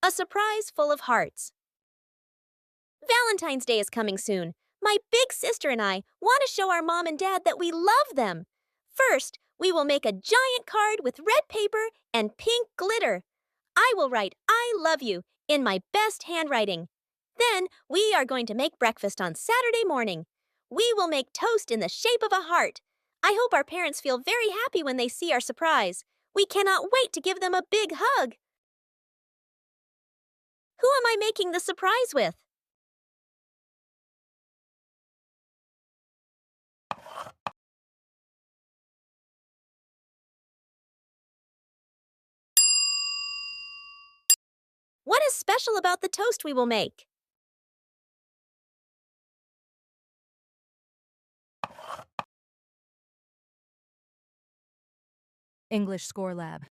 A surprise full of hearts. Valentine's Day is coming soon. My big sister and I want to show our mom and dad that we love them. First, we will make a giant card with red paper and pink glitter. I will write I love you in my best handwriting. Then, we are going to make breakfast on Saturday morning. We will make toast in the shape of a heart. I hope our parents feel very happy when they see our surprise. We cannot wait to give them a big hug. Who am I making the surprise with? What is special about the toast we will make? English Score Lab.